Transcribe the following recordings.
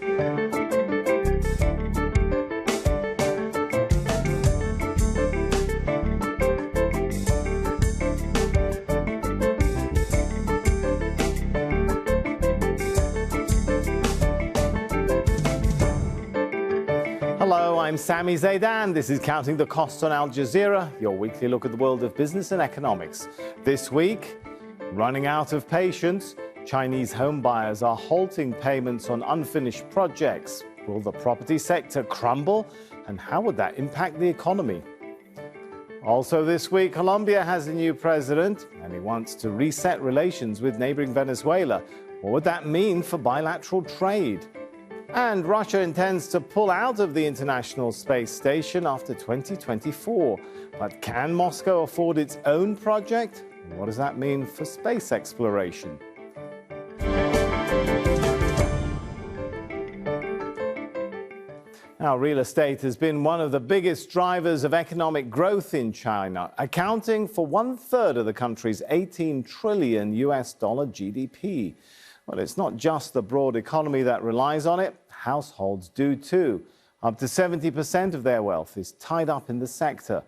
Hello, I'm Sami Zaidan. This is Counting the Costs on Al Jazeera, your weekly look at the world of business and economics. This week, running out of patience, Chinese home buyers are halting payments on unfinished projects. Will the property sector crumble? And how would that impact the economy? Also this week, Colombia has a new president and he wants to reset relations with neighboring Venezuela. What would that mean for bilateral trade? And Russia intends to pull out of the International Space Station after 2024. But can Moscow afford its own project? What does that mean for space exploration? Now, real estate has been one of the biggest drivers of economic growth in China, accounting for 1/3 of the country's $18 trillion GDP. Well, it's not just the broad economy that relies on it. Households do too. Up to 70% of their wealth is tied up in the sector.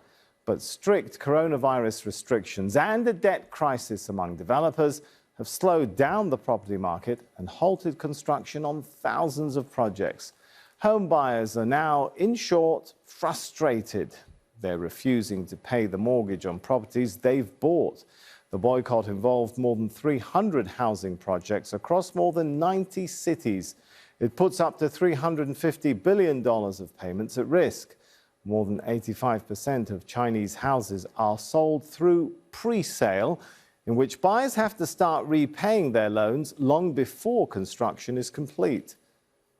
But strict coronavirus restrictions and a debt crisis among developers have slowed down the property market and halted construction on thousands of projects. Home buyers are now, in short, frustrated. They're refusing to pay the mortgage on properties they've bought. The boycott involved more than 300 housing projects across more than 90 cities. It puts up to $350 billion of payments at risk. More than 85% of Chinese houses are sold through pre-sale, in which buyers have to start repaying their loans long before construction is complete.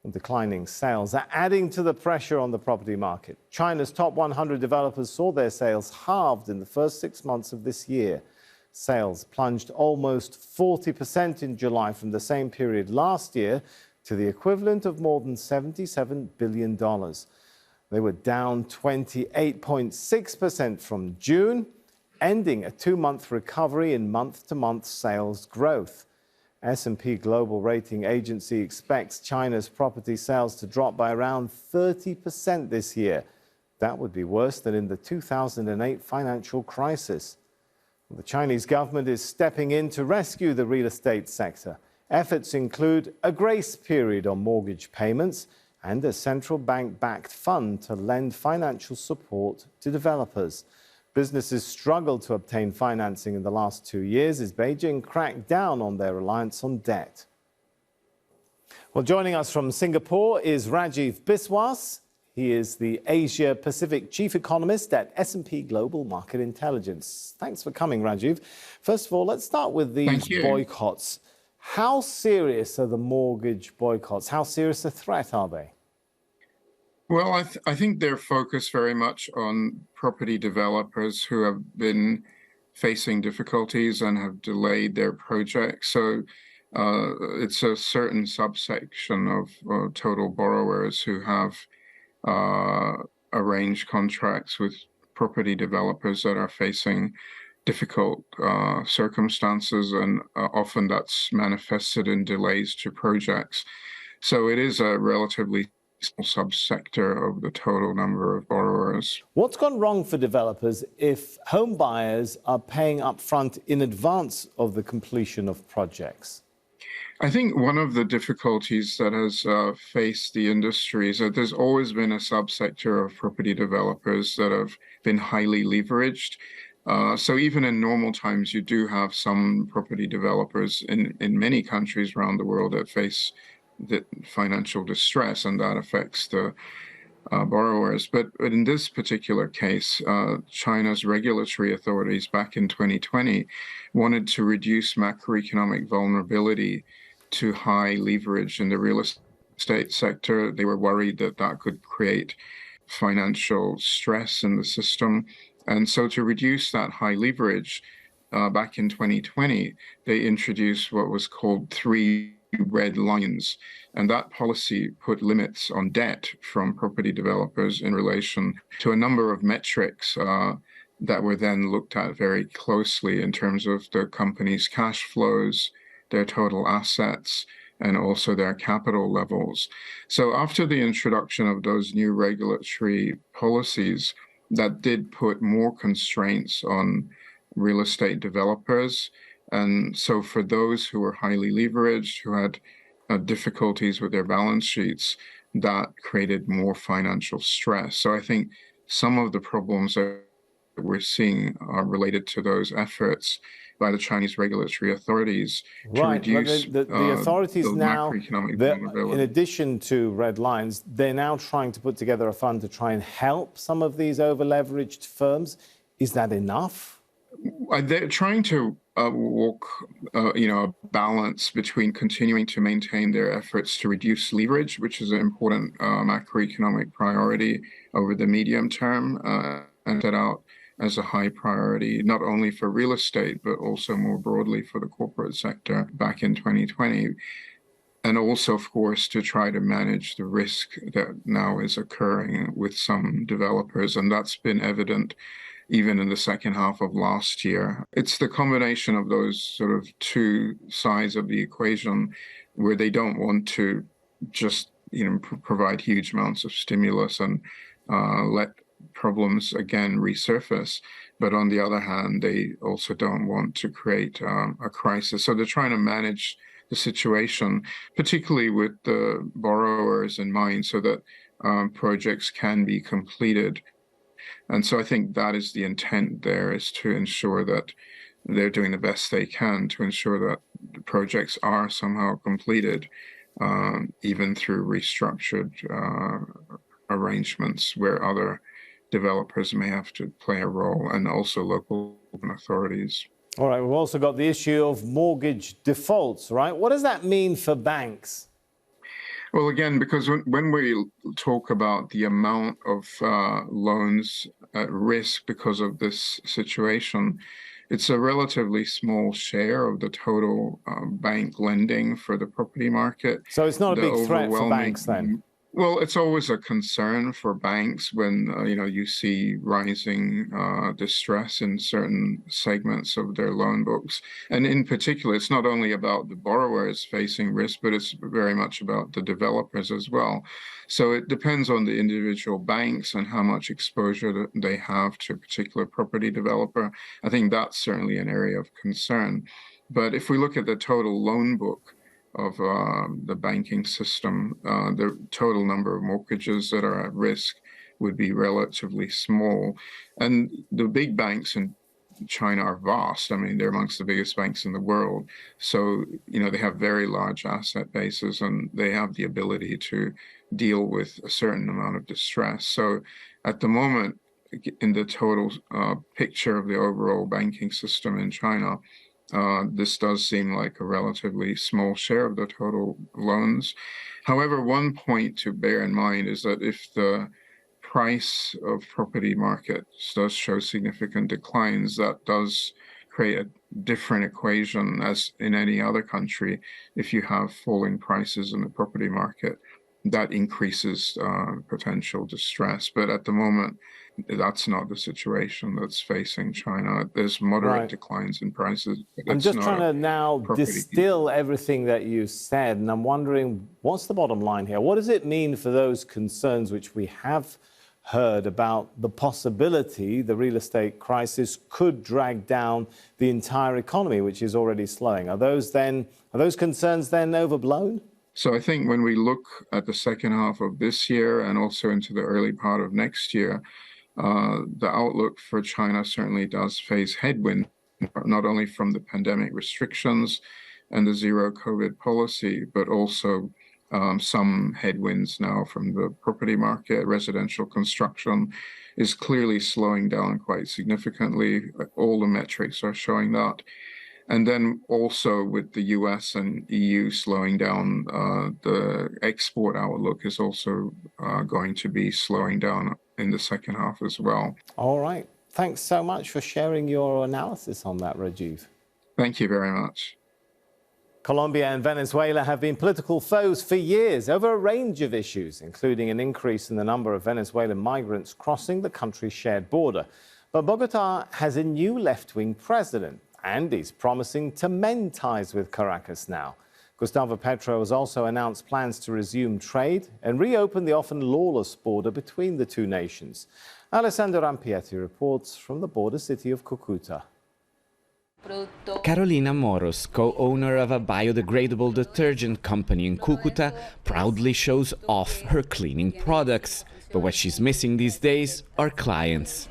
And declining sales are adding to the pressure on the property market. China's top 100 developers saw their sales halved in the first 6 months of this year. Sales plunged almost 40% in July from the same period last year to the equivalent of more than $77 billion. They were down 28.6% from June, ending a 2-month recovery in month-to-month sales growth. S&P Global Rating Agency expects China's property sales to drop by around 30% this year. That would be worse than in the 2008 financial crisis. The Chinese government is stepping in to rescue the real estate sector. Efforts include a grace period on mortgage payments and a central bank-backed fund to lend financial support to developers. Businesses struggled to obtain financing in the last 2 years as Beijing cracked down on their reliance on debt. Well, joining us from Singapore is Rajiv Biswas. He is the Asia-Pacific Chief Economist at S&P Global Market Intelligence. Thanks for coming, Rajiv. First of all, let's start with these boycotts. How serious are the mortgage boycotts? How serious a threat are they? Well, I think they're focused very much on property developers who have been facing difficulties and have delayed their projects. So it's a certain subsection of total borrowers who have arranged contracts with property developers that are facing difficult circumstances, and often that's manifested in delays to projects. So it is a relatively small subsector of the total number of borrowers. What's gone wrong for developers if home buyers are paying upfront in advance of the completion of projects? I think one of the difficulties that has faced the industry is that there's always been a subsector of property developers that have been highly leveraged. So even in normal times, you do have some property developers in many countries around the world that face the financial distress, and that affects the borrowers. But in this particular case, China's regulatory authorities back in 2020 wanted to reduce macroeconomic vulnerability to high leverage in the real estate sector. They were worried that that could create financial stress in the system. And so to reduce that high leverage, back in 2020, they introduced what was called 3 red lines. And that policy put limits on debt from property developers in relation to a number of metrics that were then looked at very closely in terms of the company's cash flows, their total assets, and also their capital levels. So after the introduction of those new regulatory policies that did put more constraints on real estate developers, and so for those who were highly leveraged, who had difficulties with their balance sheets, that created more financial stress. So I think some of the problems that we're seeing are related to those efforts by the Chinese regulatory authorities to Right. But reduce the authorities the now, macroeconomic in vulnerability. addition to red lines, they're now trying to put together a fund to try and help some of these over-leveraged firms. Is that enough? They're trying to walk, a balance between continuing to maintain their efforts to reduce leverage, which is an important macroeconomic priority over the medium term, and set out as a high priority, not only for real estate, but also more broadly for the corporate sector back in 2020. And also, of course, to try to manage the risk that now is occurring with some developers. And that's been evident even in the second half of last year. It's the combination of those sort of two sides of the equation where they don't want to just, provide huge amounts of stimulus and let problems again resurface. But on the other hand, they also don't want to create a crisis. So they're trying to manage the situation, particularly with the borrowers in mind, so that projects can be completed. And so I think that is the intent there, is to ensure that they're doing the best they can to ensure that the projects are somehow completed, even through restructured arrangements where other developers may have to play a role, and also local authorities. All right, we've also got the issue of mortgage defaults, right? What does that mean for banks? Well, again, because when we talk about the amount of loans at risk because of this situation, it's a relatively small share of the total bank lending for the property market. So it's not a big threat for banks then? Well, it's always a concern for banks when you see rising distress in certain segments of their loan books. And in particular, it's not only about the borrowers facing risk, but it's very much about the developers as well. So it depends on the individual banks and how much exposure that they have to a particular property developer. I think that's certainly an area of concern. But if we look at the total loan book of the banking system, the total number of mortgages that are at risk would be relatively small. And the big banks in China are vast. I mean, they're amongst the biggest banks in the world. So, they have very large asset bases, and they have the ability to deal with a certain amount of distress. So at the moment, in the total picture of the overall banking system in China, this does seem like a relatively small share of the total loans. However, one point to bear in mind is that if the price of property markets does show significant declines, that does create a different equation as in any other country. If you have falling prices in the property market, that increases potential distress. But at the moment, that's not the situation that's facing China. There's moderate declines in prices. I'm just trying to now distill everything that you said, and I'm wondering, what's the bottom line here? What does it mean for those concerns which we have heard about the possibility the real estate crisis could drag down the entire economy, which is already slowing? Are those concerns then overblown? So I think when we look at the second half of this year and also into the early part of next year, the outlook for China certainly does face headwind, not only from the pandemic restrictions and the zero COVID policy, but also some headwinds now from the property market. Residential construction is clearly slowing down quite significantly. All the metrics are showing that. And then also with the US and EU slowing down, the export outlook is also going to be slowing down in the second half as well. All right. Thanks so much for sharing your analysis on that, Rajiv. Thank you very much. Colombia and Venezuela have been political foes for years over a range of issues, including an increase in the number of Venezuelan migrants crossing the country's shared border. But Bogota has a new left-wing president, and he's promising to mend ties with Caracas now. Gustavo Petro has also announced plans to resume trade and reopen the often lawless border between the two nations. Alessandro Rampietti reports from the border city of Cucuta. Carolina Moros, co-owner of a biodegradable detergent company in Cucuta, proudly shows off her cleaning products. But what she's missing these days are clients.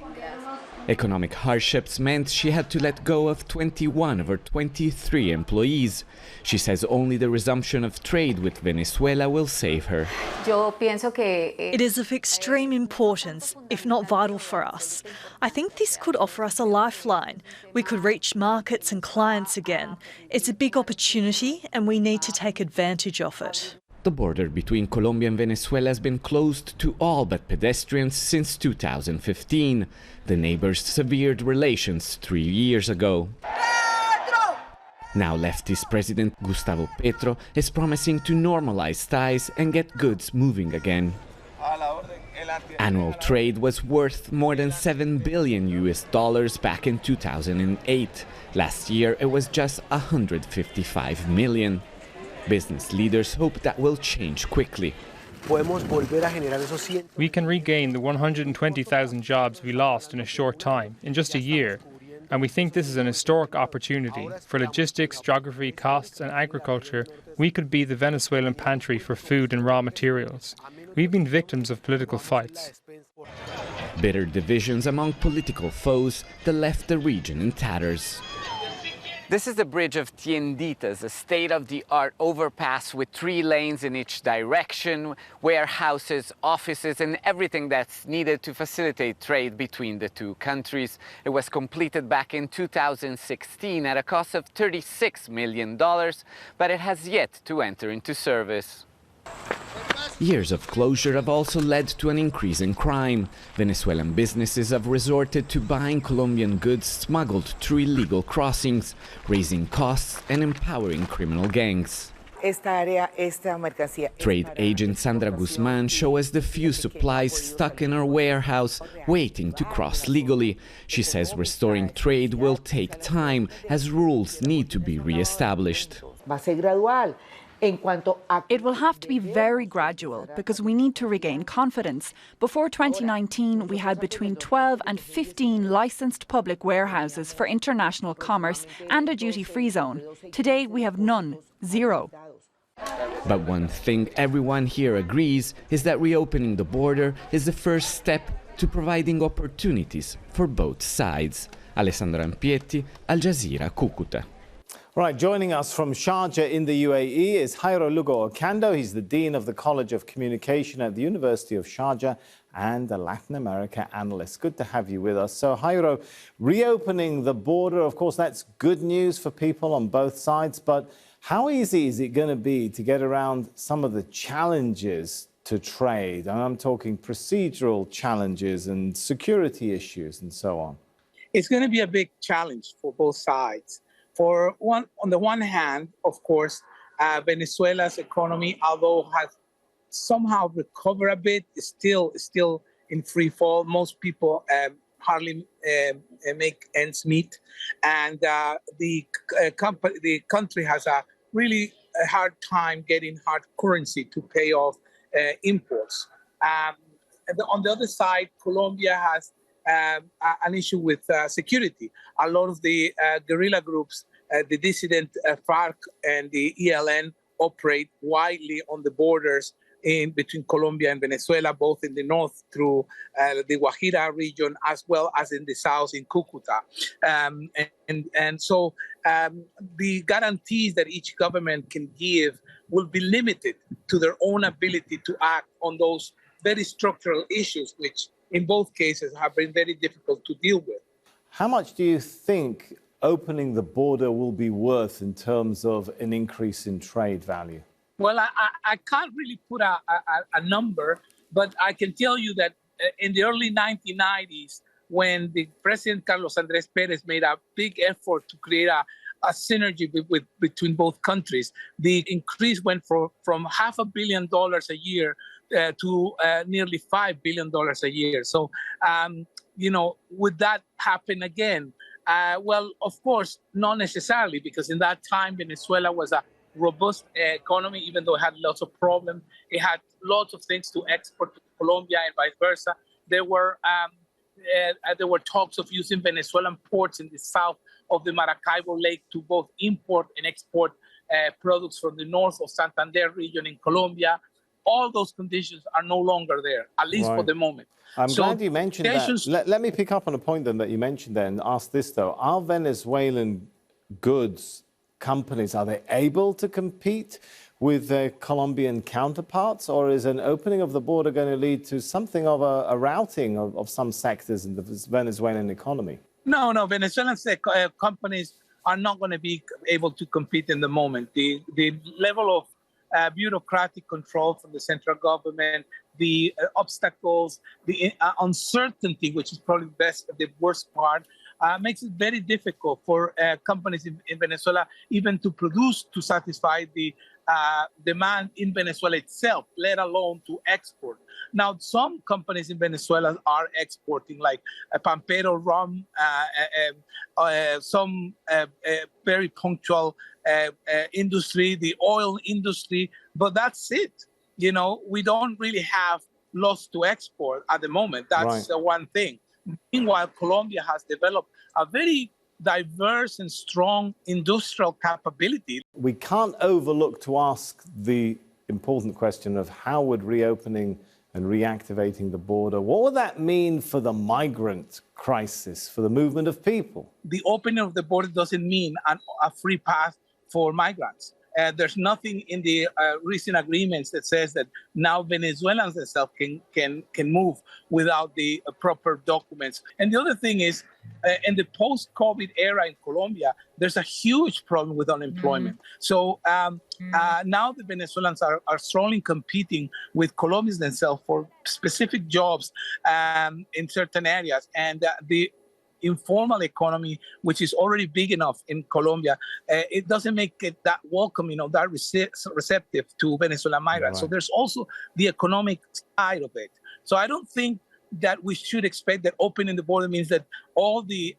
Economic hardships meant she had to let go of 21 of her 23 employees. She says only the resumption of trade with Venezuela will save her. It is of extreme importance, if not vital for us. I think this could offer us a lifeline. We could reach markets and clients again. It's a big opportunity and we need to take advantage of it. The border between Colombia and Venezuela has been closed to all but pedestrians since 2015. The neighbors severed relations 3 years ago. Now leftist President Gustavo Petro is promising to normalize ties and get goods moving again. Annual trade was worth more than $7 billion back in 2008. Last year it was just 155 million. Business leaders hope that will change quickly. We can regain the 120,000 jobs we lost in a short time, in just a year. And we think this is an historic opportunity. For logistics, geography, costs and agriculture, we could be the Venezuelan pantry for food and raw materials. We've been victims of political fights. Bitter divisions among political foes that left the region in tatters. This is the bridge of Tienditas, a state-of-the-art overpass with 3 lanes in each direction, warehouses, offices, and everything that's needed to facilitate trade between the two countries. It was completed back in 2016 at a cost of $36 million, but it has yet to enter into service. Years of closure have also led to an increase in crime. Venezuelan businesses have resorted to buying Colombian goods smuggled through illegal crossings, raising costs and empowering criminal gangs. Trade agent Sandra Guzman shows us the few supplies stuck in her warehouse waiting to cross legally. She says restoring trade will take time as rules need to be re-established. It will have to be very gradual because we need to regain confidence. Before 2019, we had between 12 and 15 licensed public warehouses for international commerce and a duty-free zone. Today, we have none, 0. But one thing everyone here agrees is that reopening the border is the first step to providing opportunities for both sides. Alessandro Rampietti, Al Jazeera, Cucuta. Right, joining us from Sharjah in the UAE is Jairo Lugo Ocando. He's the Dean of the College of Communication at the University of Sharjah and a Latin America analyst. Good to have you with us. So, Jairo, reopening the border, of course, that's good news for people on both sides. But how easy is it going to be to get around some of the challenges to trade? And I'm talking procedural challenges and security issues and so on. It's going to be a big challenge for both sides. On the one hand, of course, Venezuela's economy, although has somehow recovered a bit, is still in free fall. Most people hardly make ends meet, and the country has a really hard time getting hard currency to pay off imports. And on the other side, Colombia has an issue with security. A lot of the guerrilla groups, the dissident FARC and the ELN, operate widely on the borders in between Colombia and Venezuela, both in the north through the Guajira region, as well as in the south in Cucuta. And so the guarantees that each government can give will be limited to their own ability to act on those very structural issues, which in both cases have been very difficult to deal with. How much do you think opening the border will be worth in terms of an increase in trade value? Well, I can't really put a number, but I can tell you that in the early 1990s, when the President Carlos Andrés Pérez made a big effort to create a synergy between both countries, the increase went from $500 million a year to nearly $5 billion a year. So, would that happen again? Well, of course, not necessarily, because in that time, Venezuela was a robust economy, even though it had lots of problems. It had lots of things to export to Colombia and vice versa. There were talks of using Venezuelan ports in the south of the Maracaibo Lake to both import and export products from the north of Santander region in Colombia. All those conditions are no longer there, at least for the moment. I'm glad you mentioned that. Let me pick up on a point then that you mentioned there and ask this, though. Are Venezuelan goods companies, are they able to compete with their Colombian counterparts, or is an opening of the border going to lead to something of a routing of some sectors in the Venezuelan economy? No, Venezuelan companies are not going to be able to compete in the moment. The level of bureaucratic control from the central government, the obstacles, the uncertainty, which is probably the worst part, makes it very difficult for companies in Venezuela even to produce to satisfy the demand in Venezuela itself, let alone to export. Now, some companies in Venezuela are exporting, like Pampero rum, some very punctual industry, the oil industry, but that's it. You know, we don't really have lots to export at the moment. That's one thing. Meanwhile, Colombia has developed a very diverse and strong industrial capability. We can't overlook to ask the important question of how would reopening and reactivating the border, what would that mean for the migrant crisis, for the movement of people? The opening of the border doesn't mean a free path for migrants. There's nothing in the recent agreements that says that now Venezuelans themselves can move without the proper documents. And the other thing is, in the post-COVID era in Colombia, there's a huge problem with unemployment. So now the Venezuelans are strongly competing with Colombians themselves for specific jobs in certain areas. And the informal economy, which is already big enough in Colombia, it doesn't make it that welcoming or that receptive to Venezuelan migrants. So there's also the economic side of it. So I don't think that we should expect that opening the border means that all the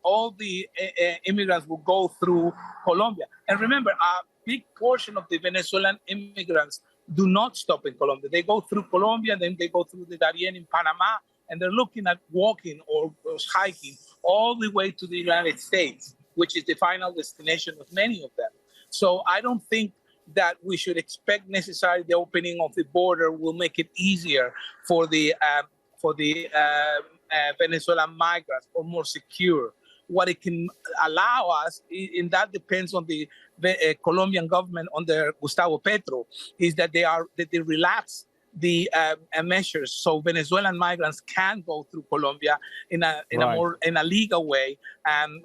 immigrants will go through Colombia. And remember, a big portion of the Venezuelan immigrants do not stop in Colombia. They go through Colombia, then they go through the Darien in Panama, and they're looking at walking or hiking all the way to the United States, which is the final destination of many of them. So I don't think that we should expect necessarily the opening of the border will make it easier for the Venezuelan migrants or more secure. What it can allow us, and that depends on the Colombian government under Gustavo Petro, is that they relax the measures so Venezuelan migrants can go through Colombia in a legal way, and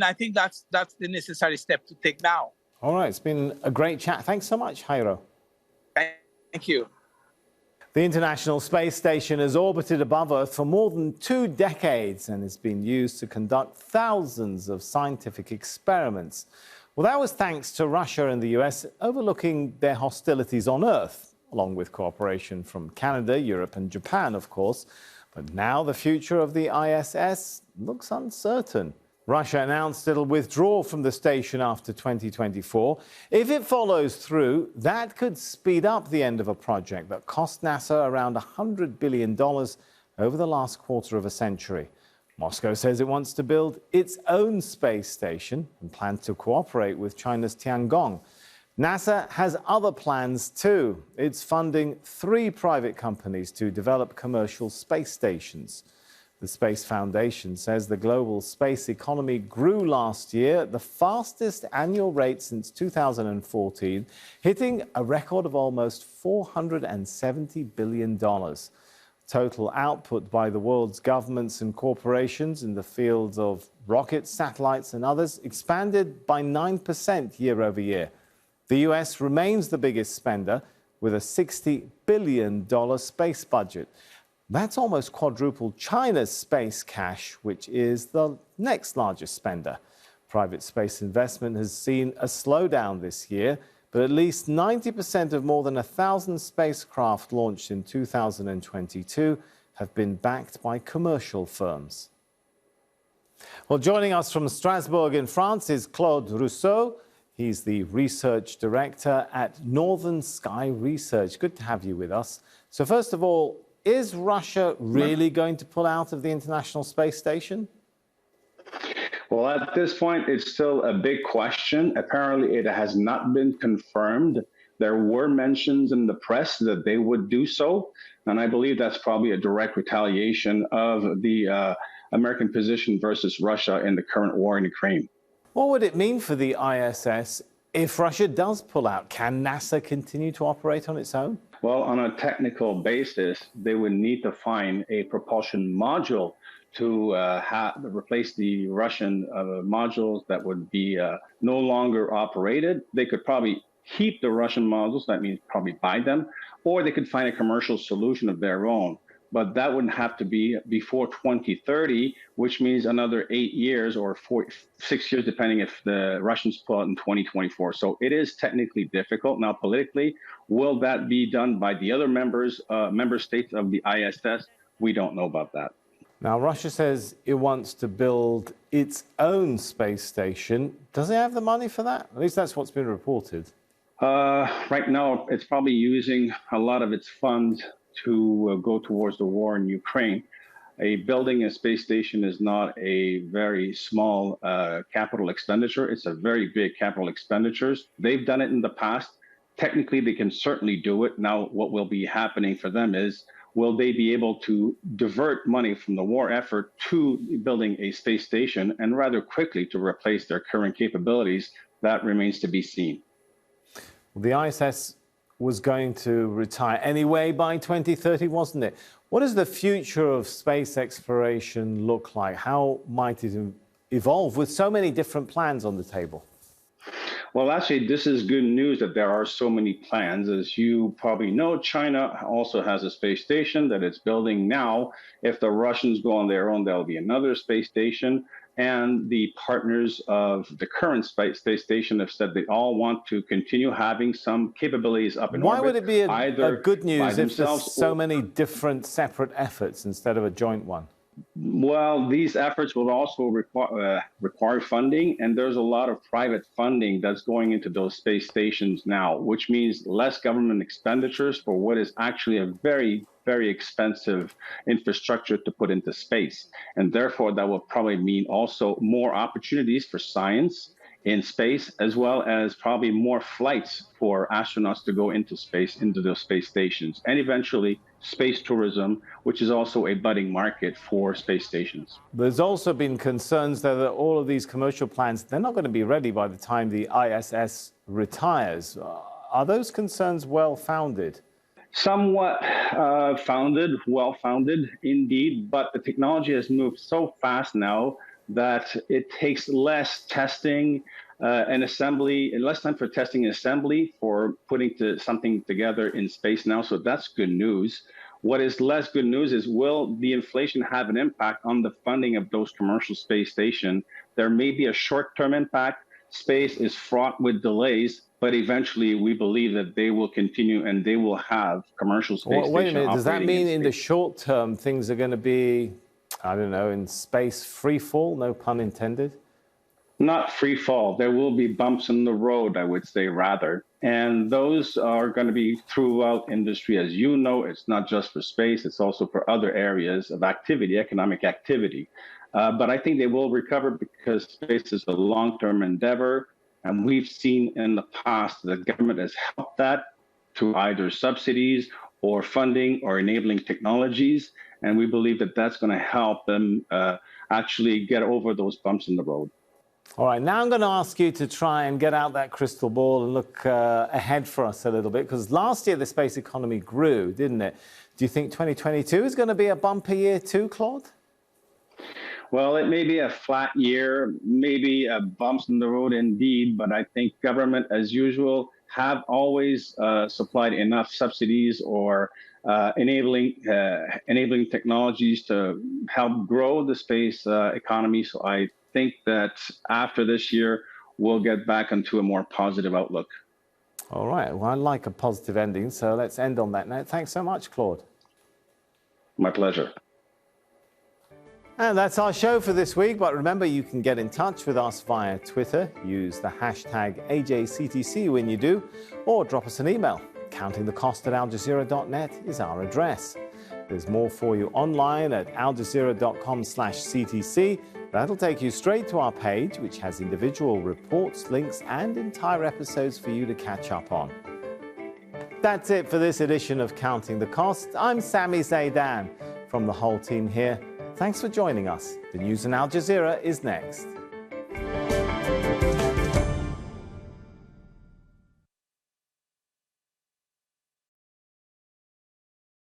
I think that's the necessary step to take now. All right, it's been a great chat. Thanks so much, Jairo. Thank you. The International Space Station has orbited above Earth for more than 2 decades and has been used to conduct thousands of scientific experiments. Well, that was thanks to Russia and the US overlooking their hostilities on Earth, along with cooperation from Canada, Europe and Japan, of course. But now the future of the ISS looks uncertain. Russia announced it'll withdraw from the station after 2024. If it follows through, that could speed up the end of a project that cost NASA around $100 billion over the last quarter of a century. Moscow says it wants to build its own space station and plans to cooperate with China's Tiangong. NASA has other plans too. It's funding 3 private companies to develop commercial space stations. The Space Foundation says the global space economy grew last year at the fastest annual rate since 2014, hitting a record of almost $470 billion. Total output by the world's governments and corporations in the fields of rockets, satellites and others expanded by 9% year over year. The US remains the biggest spender with a $60 billion space budget. That's almost quadruple China's space cash, which is the next largest spender. Private space investment has seen a slowdown this year, but at least 90% of more than 1,000 spacecraft launched in 2022 have been backed by commercial firms. Well, joining us from Strasbourg in France is Claude Rousseau. He's the research director at Northern Sky Research. Good to have you with us. So first of all, is Russia really going to pull out of the International Space Station? Well, at this point, it's still a big question. Apparently, it has not been confirmed. There were mentions in the press that they would do so, and I believe that's probably a direct retaliation of the American position versus Russia in the current war in Ukraine. What would it mean for the ISS if Russia does pull out? Can NASA continue to operate on its own? Well, on a technical basis, they would need to find a propulsion module to replace the Russian modules that would be no longer operated. They could probably keep the Russian modules, that means probably buy them, or they could find a commercial solution of their own. But that would have to be before 2030, which means another 8 years or 6 years, depending if the Russians pull out in 2024. So it is technically difficult. Now, politically, will that be done by the other member states of the ISS? We don't know about that. Now, Russia says it wants to build its own space station. Does it have the money for that? At least that's what's been reported. Right now, it's probably using a lot of its funds to go towards the war in Ukraine. Building a space station is not a very small capital expenditure. It's a very big capital expenditures. They've done it in the past. Technically, they can certainly do it. Now, what will be happening for them is, will they be able to divert money from the war effort to building a space station and rather quickly to replace their current capabilities? That remains to be seen. The ISS was going to retire anyway by 2030, wasn't it? What does the future of space exploration look like? How might it evolve with so many different plans on the table? Well, actually, this is good news that there are so many plans. As you probably know, China also has a space station that it's building now. If the Russians go on their own, there'll be another space station. And the partners of the current space station have said they all want to continue having some capabilities up in orbit. Why would it be a good news if there's so many different separate efforts instead of a joint one? Well, these efforts will also require funding, and there's a lot of private funding that's going into those space stations now, which means less government expenditures for what is actually a very, very expensive infrastructure to put into space. And therefore, that will probably mean also more opportunities for science in space, as well as probably more flights for astronauts to go into space, into those space stations, and eventually space tourism, which is also a budding market for space stations. There's also been concerns that all of these commercial plans, they're not going to be ready by the time the ISS retires. Are those concerns well-founded? Somewhat well-founded indeed, but the technology has moved so fast now that it takes less testing and assembly, and less time for testing and assembly for putting something together in space now. So that's good news. What is less good news is, will the inflation have an impact on the funding of those commercial space stations? There may be a short-term impact. Space is fraught with delays, but eventually we believe that they will continue and they will have commercial space stations. Wait a minute, does that mean in the short term things are going to be, I don't know, in space free fall, no pun intended? Not free fall. There will be bumps in the road, I would say, rather. And those are going to be throughout industry. As you know, it's not just for space, it's also for other areas of activity, economic activity. But I think they will recover because space is a long-term endeavor. And we've seen in the past that the government has helped that through either subsidies or funding or enabling technologies. And we believe that that's going to help them actually get over those bumps in the road. All right, now I'm going to ask you to try and get out that crystal ball and look ahead for us a little bit, because last year the space economy grew, didn't it? Do you think 2022 is going to be a bumper year too, Claude? Well, it may be a flat year, maybe bumps in the road indeed, but I think government, as usual, have always supplied enough subsidies or enabling technologies to help grow the space economy. So I think that after this year, we'll get back into a more positive outlook. All right. Well, I like a positive ending, so let's end on that note. Thanks so much, Claude. My pleasure. And that's our show for this week. But remember, you can get in touch with us via Twitter. Use the hashtag AJCTC when you do, or drop us an email. countingthecost@aljazeera.net is our address. There's more for you online at aljazeera.com/CTC. That'll take you straight to our page, which has individual reports, links, and entire episodes for you to catch up on. That's it for this edition of Counting the Cost. I'm Sami Zaidan from the whole team here. Thanks for joining us. The news in Al Jazeera is next.